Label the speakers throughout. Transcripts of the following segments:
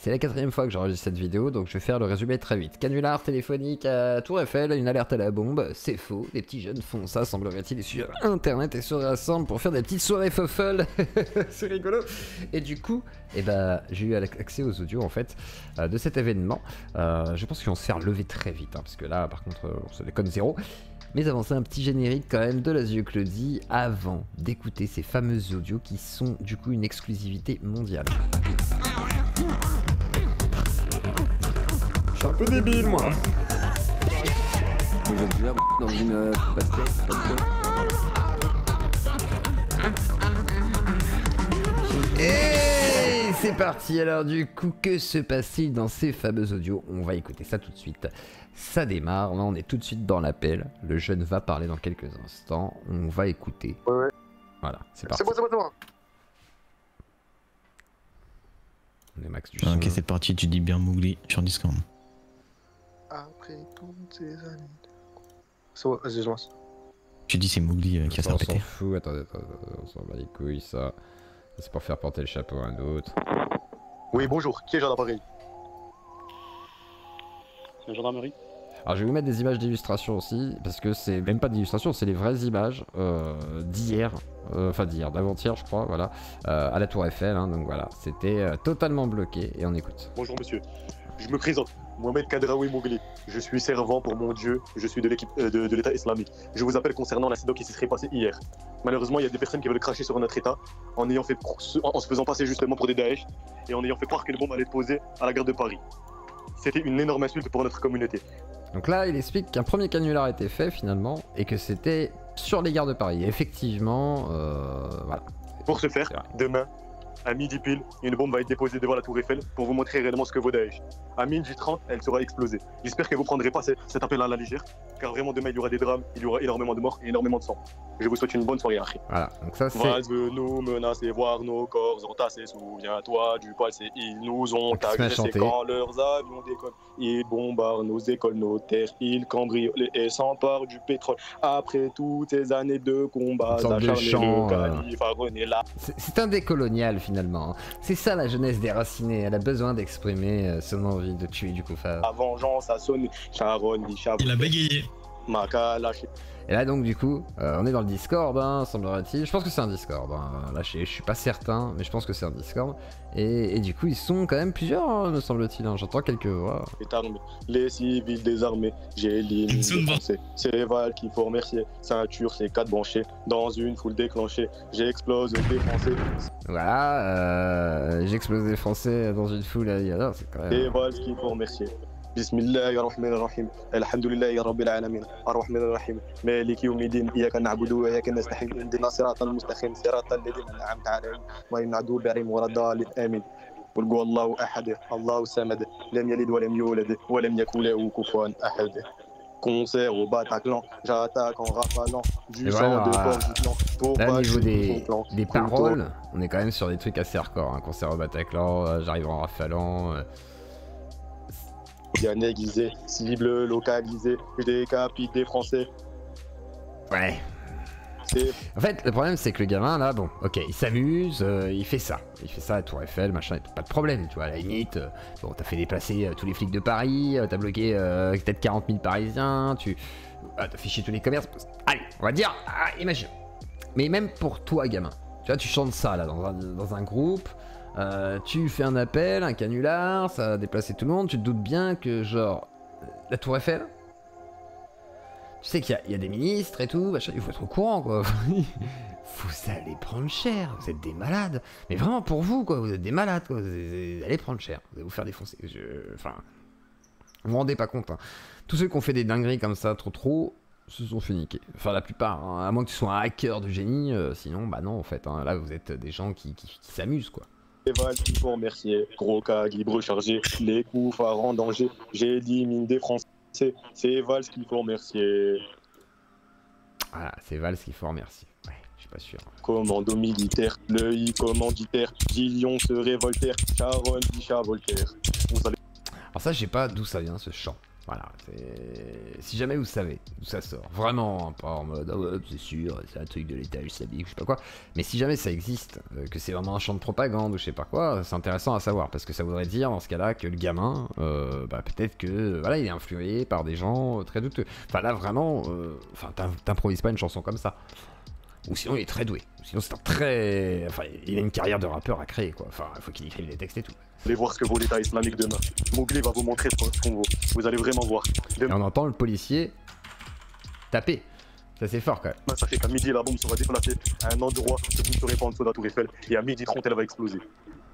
Speaker 1: C'est la 4e fois que j'enregistre cette vidéo, donc je vais faire le résumé très vite. Canular téléphonique à Tour Eiffel, une alerte à la bombe, c'est faux. Des petits jeunes font ça, semblerait-il, sur internet et se rassemblent pour faire des petites soirées fofolles. C'est rigolo. Et du coup, eh ben, j'ai eu accès aux audios en fait de cet événement. Je pense qu'ils vont se faire lever très vite, hein, parce que là, par contre, on se déconne zéro. Mais avant ça, un petit générique quand même de Lazio Claudie avant d'écouter ces fameuses audios qui sont du coup une exclusivité mondiale. Je suis un peu débile moi.
Speaker 2: Vous êtes là dans une
Speaker 1: Et c'est parti. Alors du coup, que se passe-t-il dans ces fameux audios? On va écouter ça tout de suite. Ça démarre, là on est tout de suite dans l'appel. Le jeune va parler dans quelques instants. On va écouter.
Speaker 3: Ouais.
Speaker 1: Voilà, c'est parti.
Speaker 3: C'est bon.
Speaker 1: On est max du son.
Speaker 4: Ok, c'est parti, tu dis bien Mowgli sur Discord.
Speaker 3: Après toutes ces années. Vas-y, je lance.
Speaker 4: Tu dis c'est Mowgli qui va se
Speaker 1: On s'en
Speaker 4: répéter.
Speaker 1: fout, attendez, on s'en bat les couilles, ça. C'est pour faire porter le chapeau à un autre.
Speaker 3: Oui, bonjour. Qui est Jean d'appareil?
Speaker 5: C'est la gendarmerie.
Speaker 1: Alors je vais vous mettre des images d'illustration aussi, parce que c'est même pas d'illustration, c'est les vraies images d'hier, enfin d'hier, d'avant-hier je crois, voilà, à la Tour Eiffel, hein, donc voilà, c'était totalement bloqué, et on écoute.
Speaker 3: Bonjour, monsieur. Je me présente. Mohamed Kadraoui Mowgli. Je suis servant pour mon Dieu. Je suis de l'équipe de l'État islamique. Je vous appelle concernant l'incident qui se serait passé hier. Malheureusement, il y a des personnes qui veulent cracher sur notre État en se faisant passer justement pour des Daesh et en ayant fait croire qu'une bombe allait être posée à la gare de Paris. C'était une énorme insulte pour notre communauté.
Speaker 1: Donc là, il explique qu'un premier canular a été fait finalement, et que c'était sur les gares de Paris. Et effectivement, voilà.
Speaker 3: Pour ce faire, demain, à midi pile, une bombe va être déposée devant la Tour Eiffel pour vous montrer réellement ce que vaut Daesh. À midi 30, elle sera explosée. J'espère que vous ne prendrez pas cet appel à la légère, car vraiment demain il y aura des drames, il y aura énormément de morts et énormément de sang. Je vous souhaite une bonne soirée, Akhi.
Speaker 1: Voilà, donc ça c'est...
Speaker 3: Vas nous menacer, voir nos corps entassés. Souviens-toi du passé, ils nous ont agressés quand leurs avions décollent. Ils bombardent nos écoles, nos terres, ils cambriolent et s'emparent du pétrole. Après toutes ces années de combats acharnés, le calife a rené là.
Speaker 1: C'est un décolonial finalement. C'est ça la jeunesse déracinée, elle a besoin d'exprimer son envie de tuer du Koufar.
Speaker 3: La vengeance a sonné, Sharon dit Sharon.
Speaker 4: Il a bégayé.
Speaker 3: Maka lâché.
Speaker 1: Et là donc du coup, on est dans le Discord, hein, semblerait-il. Je pense que c'est un Discord, hein. Là je suis pas certain, mais je pense que c'est un Discord. Et du coup ils sont quand même plusieurs, hein, me semble-t-il, hein. J'entends quelques voix.
Speaker 3: Les civils désarmés, j'élimine les Français. C'est Val qu'il faut remercier, ceinture, c'est 4 branchés. Dans une foule déclenchée, j'explose des Français.
Speaker 1: Voilà, j'explose des Français dans une foule, alors c'est quand même...
Speaker 3: C'est Val qu'il faut remercier. بسم الله الرحمن الرحيم الحمد لله رب العالمين الرحمن الرحيم مالك يوم الدين إياك نعبد وإياك نستعين اهدنا الصراط المستقيم صراط الذين أنعمت عليهم غير المغضوب عليهم ولا الضالين آمين قل هو الله أحد الله الصمد لم يلد ولم يولد ولم يكن له كفوا أحد. Concert au Bataclan, j'attaque en rafalant du sang de bord du plan. Pour
Speaker 1: là, au niveau des paroles,
Speaker 3: couteau.
Speaker 1: on est quand même sur des trucs assez hardcore, hein. Concert au Bataclan, j'arrive en rafalant...
Speaker 3: Bien aiguisé, cible localisée, je décapite des Français.
Speaker 1: Ouais. En fait, le problème c'est que le gamin là, bon, ok, il s'amuse, il fait ça à Tour Eiffel, machin, et tout, pas de problème, tu vois, à la limite, bon, t'as fait déplacer tous les flics de Paris, t'as bloqué peut-être 40 000 Parisiens, t'as fait chier tous les commerces, allez, on va dire, imagine. Mais même pour toi, gamin, tu vois, tu chantes ça là dans un groupe. Tu fais un appel, un canular, ça a déplacé tout le monde, tu te doutes bien que genre la Tour Eiffel, tu sais qu'il y a des ministres et tout, machin, il faut être au courant quoi. Vous allez prendre cher, vous êtes des malades, mais vraiment pour vous quoi, vous êtes des malades quoi, vous allez prendre cher, vous allez vous faire défoncer. Enfin, vous vous rendez pas compte, hein. Tous ceux qui ont fait des dingueries comme ça trop se sont fait niquer. Enfin la plupart, hein. À moins que tu sois un hacker de génie, sinon bah non en fait, hein. Là vous êtes des gens qui s'amusent quoi.
Speaker 3: Les Val qui font remercier, gros cas, libre chargé, les coups phares en danger, j'élimine des Français, c'est Val qu'il faut remercier.
Speaker 1: Voilà, c'est Valls qu'il faut remercier. Ouais, je suis pas sûr.
Speaker 3: Commando militaire, l'œil commanditaire, Gillion se révoltaire, Charonne dit chat Voltaire. Vous allez...
Speaker 1: Alors ça, je sais pas d'où ça vient ce chant. Voilà, si jamais vous savez d'où ça sort, vraiment, hein, pas en mode, oh, ouais, c'est sûr, c'est un truc de l'État islamique, je sais pas quoi, mais si jamais ça existe, que c'est vraiment un champ de propagande ou je sais pas quoi, c'est intéressant à savoir, parce que ça voudrait dire dans ce cas-là que le gamin, bah, peut-être que, voilà, il est influé par des gens très douteux. Enfin là, vraiment, enfin, t'improvises pas une chanson comme ça. Ou sinon il est très doué, ou sinon c'est un très... Enfin, il a une carrière de rappeur à créer, quoi, enfin, il faut qu'il écrive les textes et tout.
Speaker 3: Allez voir ce que vaut l'État islamique demain. Mowgli va vous montrer ce qu'on vaut. Vous allez vraiment voir.
Speaker 1: Et on entend le policier taper. Ça c'est fort quand même.
Speaker 3: Sachez qu'à midi, la bombe sera déplacée à un endroit que vous ne serez pas en dessous de la tour Eiffel. Et à midi 30, elle va exploser.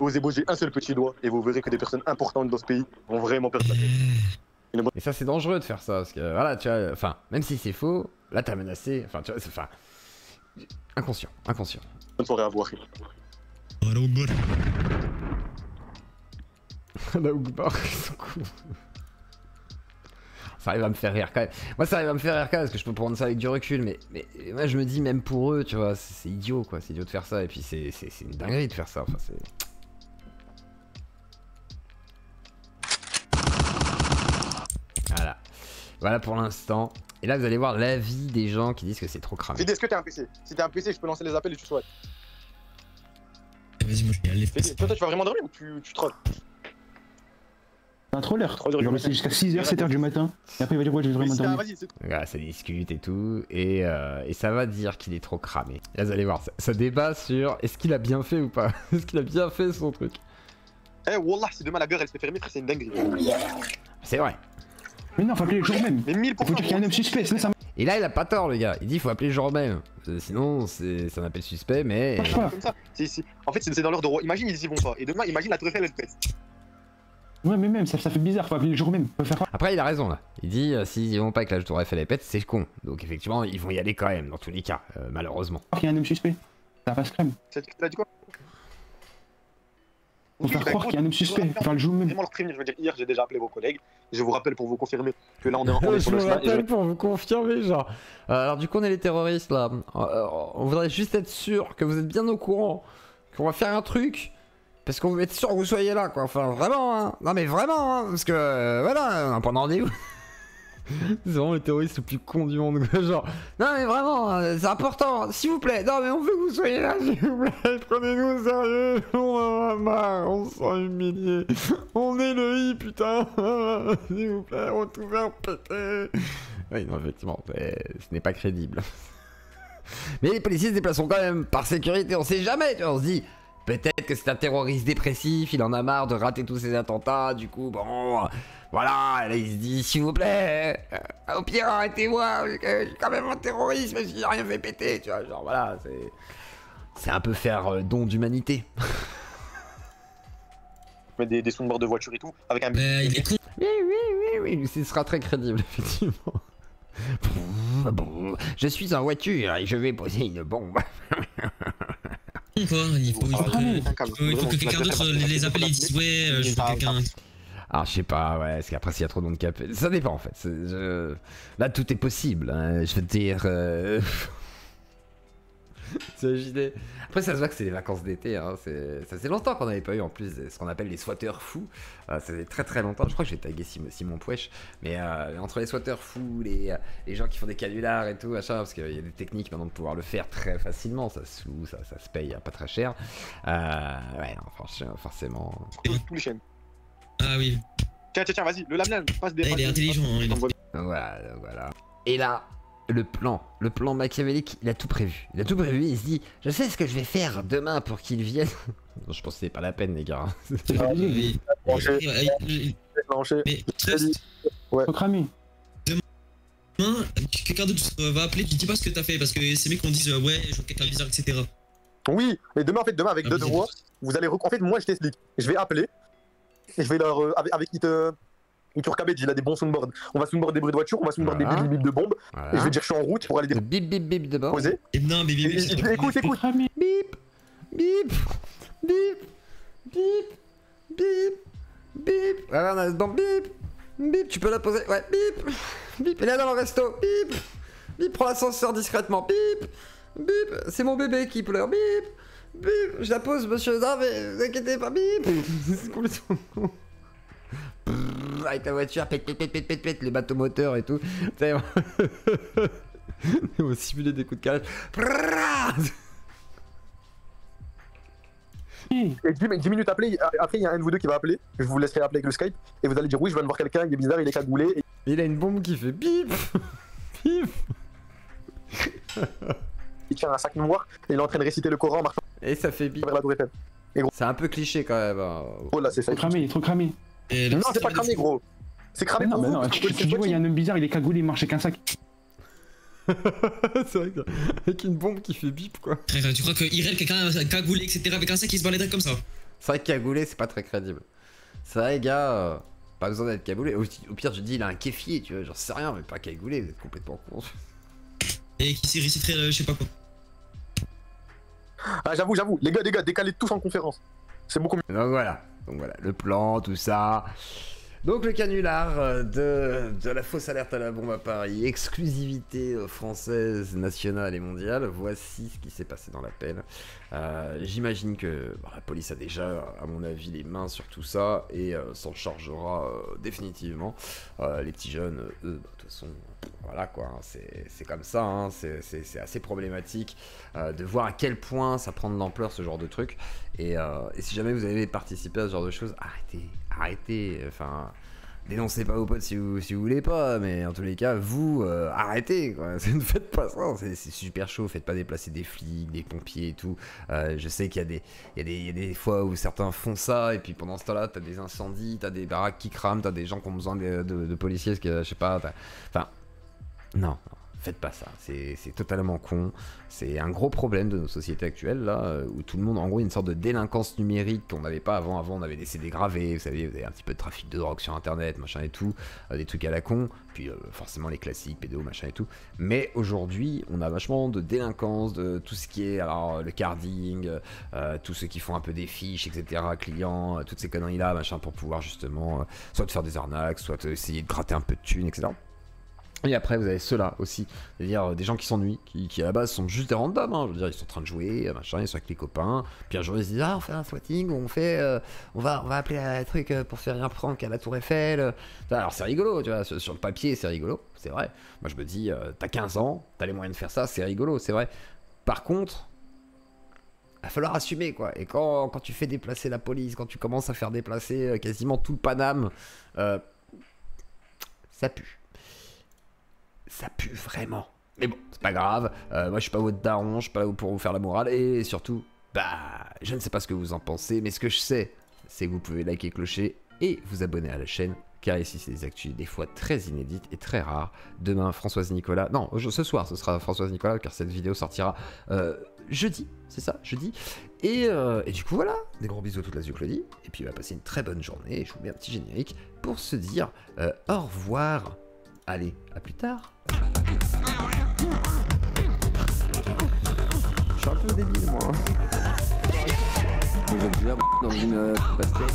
Speaker 3: Osez bouger un seul petit doigt et vous verrez que des personnes importantes dans ce pays vont vraiment perdre la tête.
Speaker 1: Et ça c'est dangereux de faire ça, parce que voilà, tu vois, enfin, même si c'est faux, là t'as menacé, enfin, tu vois, c'est... Enfin... Inconscient, inconscient.
Speaker 3: Bonne soirée à vous,
Speaker 1: La Ougbar, ils sont cool. Ça arrive à me faire rire quand même. Moi ça arrive à me faire rire quand même parce que je peux prendre ça avec du recul, mais moi je me dis même pour eux, tu vois, c'est idiot quoi, c'est idiot de faire ça et puis c'est une dinguerie de faire ça, enfin c'est... Voilà. Voilà pour l'instant. Et là vous allez voir l'avis des gens qui disent que c'est trop cramé.
Speaker 3: Vide, est-ce que t'es un PC? Si t'es un PC, je peux lancer les appels et tu souhaites.
Speaker 2: Vas-y, moi je vais aller.
Speaker 3: Toi, tu vas vraiment dormir ou tu trolles?
Speaker 5: C'est un troller.
Speaker 3: Troller,
Speaker 5: Il va rester jusqu'à 6h, 7h du matin. Et après il va dire ouais, je vais vraiment dormir.
Speaker 1: Voilà, ça discute et tout, et ça va dire qu'il est trop cramé. Là, vous allez voir, ça débat sur est-ce qu'il a bien fait ou pas. Est-ce qu'il a bien fait son truc.
Speaker 3: Eh, wallah, si demain la gare elle se fait fermer, c'est une dinguerie.
Speaker 1: C'est vrai.
Speaker 5: Mais non, faut appeler le jour même.
Speaker 3: Mais 1000%.
Speaker 5: Faut dire qu'il y a un homme suspect, sinon ça
Speaker 1: Et là, il a pas tort, le gars. Il dit faut appeler le jour même. Sinon, c'est un appel suspect, mais...
Speaker 5: marche pas.
Speaker 3: Comme ça. En fait, c'est dans l'heure de roi. Imagine, ils y vont pas. Et demain, imagine la tour Eiffel, elle pète.
Speaker 5: Ouais, mais même, ça fait bizarre, faut appeler le jour même. Faut faire quoi?
Speaker 1: Après, il a raison, là. Il dit, s'ils y vont pas avec la tour Eiffel et pète, c'est con. Donc, effectivement, ils vont y aller quand même, dans tous les cas, malheureusement.
Speaker 5: Il y a un homme suspect. Ça passe crème.
Speaker 3: T'as dit quoi?
Speaker 5: Faut faire croire qu'il y a un homme suspect. Faut faire le jour même.
Speaker 3: Vraiment leur prévenir. Je veux dire, hier, j'ai déjà appelé vos collègues. Je vous rappelle pour vous confirmer que là, on est
Speaker 1: Je
Speaker 3: sur le
Speaker 1: me
Speaker 3: chemin.
Speaker 1: rappelle pour vous confirmer, genre. Alors, du coup, on est les terroristes, là. On voudrait juste être sûr que vous êtes bien au courant. Qu'on va faire un truc. Parce qu'on veut être sûr que vous soyez là, quoi. Enfin, vraiment, hein. Non, mais vraiment, hein. Parce que, voilà, on a pas de rendez-vous. C'est vraiment les terroristes les plus cons du monde, quoi. Genre, non, mais vraiment, c'est important. S'il vous plaît. Non, mais on veut que vous soyez là, s'il vous plaît. Prenez-nous au sérieux. On en a marre. On se sent humilié. On est le i, putain. S'il vous plaît, on va tout faire péter. Oui, non, effectivement, ce n'est pas crédible. Mais les policiers se déplacent quand même par sécurité. On sait jamais, tu vois. On se dit. Peut-être que c'est un terroriste dépressif, il en a marre de rater tous ses attentats, du coup, bon, voilà, là il se dit, s'il vous plaît, au pire arrêtez-moi, je suis quand même un terroriste, mais j'ai rien fait péter, tu vois, genre voilà, c'est un peu faire don d'humanité.
Speaker 3: Mettre des sons de bord de voiture et tout, avec un...
Speaker 2: Il est con.
Speaker 1: Oui, ce sera très crédible, effectivement. Je suis en voiture et je vais poser une bombe.
Speaker 2: Quoi, il faut que quelqu'un d'autre les appelle et dise ouais, je veux quelqu'un.
Speaker 1: Ah, je sais pas, ouais, parce qu'après s'il y a trop de monde qui appelle, ça dépend en fait. Là tout est possible, hein, je veux dire. Imaginez. Après ça se voit que c'est les vacances d'été, hein. Ça fait longtemps qu'on n'avait pas eu en plus ce qu'on appelle les swatters fous. Ça fait très longtemps, je crois que j'ai tagué Simon Pouèche. Mais entre les swatters fous, les gens qui font des canulars et tout, machin, parce qu'il y a des techniques maintenant de pouvoir le faire très facilement, ça se loue, ça se paye pas très cher. Ouais, non, franchement, forcément.
Speaker 3: Tous les chaînes.
Speaker 2: Ah oui.
Speaker 3: Tiens, vas-y, le lame passe des...
Speaker 2: Il est intelligent, hein,
Speaker 1: Voilà. Et là... Le plan machiavélique, il a tout prévu. Il se dit, je sais ce que je vais faire demain pour qu'ils viennent. Non, je pense que c'est pas la peine, les gars.
Speaker 2: Oui. Mais
Speaker 5: Faut cramer.
Speaker 2: demain, quelqu'un d'autre va appeler, tu dis pas ce que t'as fait parce que ces mecs vont dire ouais, je vois quelqu'un bizarre, etc.
Speaker 3: Oui, et demain, en fait, avec deux voix, vous allez... En fait, moi, je t'explique. Je vais appeler, et je vais leur... avec Iturkabed, il a des bons soundboards. On va soundboard des bruits de voiture, on va soundboard des bip bip de bombes. Voilà. Et je vais dire je suis en route pour aller
Speaker 1: des bip bip bip de bombe.
Speaker 2: Et non, mais
Speaker 3: écoute.
Speaker 1: Bip bip bip bip bip bip. Voilà, on a dans bip bip. Tu peux la poser. Ouais, bip bip. Elle est dans le resto. Bip bip. Prends l'ascenseur discrètement. Bip bip. C'est mon bébé qui pleure. Bip bip. Je la pose, monsieur. Non mais vous inquiétez pas. Bip. C'est complètement con. avec la voiture, pète, les bateaux moteurs et tout. On va simuler des coups de carré.
Speaker 3: Et 10 minutes après, il y a un de vous deux qui va appeler. Je vous laisserai appeler avec le Skype. Et vous allez dire oui, je viens de voir quelqu'un, il est bizarre, il est cagoulé. Et
Speaker 1: il a une bombe qui fait bip. Bip.
Speaker 3: il tient un sac noir et il est en train de réciter le Coran en marchant
Speaker 1: et ça fait bip.
Speaker 3: vers la Tour Eiffel.
Speaker 1: C'est un peu cliché quand même.
Speaker 3: Oh là, c'est
Speaker 5: trop cramé, il est trop cramé.
Speaker 3: Non, c'est pas cramé, gros. C'est cramé pour vous.
Speaker 5: Non, tu dis, ouais, il y a un homme bizarre, il est cagoulé, il marche avec un sac.
Speaker 1: C'est vrai que avec une bombe qui fait bip quoi.
Speaker 2: Frère, tu crois que Irel, quelqu'un cagoulé, etc. avec un sac qui se baladerait comme ça?
Speaker 1: C'est vrai que cagoulé, c'est pas très crédible. C'est vrai, gars, pas besoin d'être cagoulé. Au pire, je dis, il a un kéfier, tu vois, j'en sais rien, mais pas cagoulé, vous êtes complètement con.
Speaker 2: Et qui réciterait, je sais pas quoi.
Speaker 3: Ah, j'avoue, les gars, décalez tous en conférence. C'est beaucoup mieux.
Speaker 1: Donc voilà, le plan, tout ça. Donc le canular de la fausse alerte à la bombe à Paris, exclusivité française, nationale et mondiale. Voici ce qui s'est passé dans l'appel. J'imagine que la police a déjà, à mon avis, les mains sur tout ça et s'en chargera définitivement. Les petits jeunes, eux, de toute façon, voilà quoi, hein, c'est comme ça, hein, c'est assez problématique de voir à quel point ça prend de l'ampleur ce genre de truc. Et si jamais vous avez participé à ce genre de choses, arrêtez, enfin, dénoncez pas vos potes si vous voulez pas, mais en tous les cas, vous, arrêtez, quoi. Ne faites pas ça, c'est super chaud, faites pas déplacer des flics, des pompiers et tout. Je sais qu'il y a des fois où certains font ça, et puis pendant ce temps-là, t'as des incendies, t'as des baraques qui crament, t'as des gens qui ont besoin de policiers, parce que, je sais pas, enfin, non. Faites pas ça, c'est totalement con, c'est un gros problème de nos sociétés actuelles là, où tout le monde, en gros, une sorte de délinquance numérique qu'on n'avait pas avant. Avant on avait des CD gravés, vous savez, vous avez un petit peu de trafic de drogue sur internet, machin et tout, des trucs à la con, puis forcément les classiques, pédo, machin et tout, mais aujourd'hui on a vachement de délinquance, de tout ce qui est, alors le carding, tous ceux qui font un peu des fiches, etc., clients, toutes ces conneries là, machin, pour pouvoir justement, soit te faire des arnaques, soit essayer de gratter un peu de thunes, etc. Et après, vous avez ceux-là aussi, c'est-à-dire des gens qui s'ennuient, qui à la base sont juste des randoms, hein. Je veux dire, ils sont en train de jouer, machin, ils sont avec les copains, puis un jour ils se disent, ah, on fait un swatting, on va appeler un truc pour faire un prank à la Tour Eiffel. Alors c'est rigolo, tu vois, sur le papier c'est rigolo, c'est vrai. Moi je me dis, t'as 15 ans, t'as les moyens de faire ça, c'est rigolo, c'est vrai. Par contre, il va falloir assumer quoi. Et quand tu fais déplacer la police, quand tu commences à faire déplacer quasiment tout le Paname, ça pue. Ça pue vraiment. Mais bon, c'est pas grave. Moi, je suis pas votre daron, je suis pas là pour vous faire la morale. Et surtout, je ne sais pas ce que vous en pensez, mais ce que je sais, c'est que vous pouvez liker, clocher et vous abonner à la chaîne. Car ici, c'est des actus des fois très inédites et très rares. Demain, Françoise Nicolas... Non, ce soir, ce sera Françoise Nicolas, car cette vidéo sortira jeudi. C'est ça, jeudi. Et du coup, voilà. Des gros bisous à toute la Claudie. Et puis, on va passer une très bonne journée. Et je vous mets un petit générique pour se dire au revoir. Allez, à plus tard. Je suis un peu débile, moi. Vous êtes déjà dans une basket.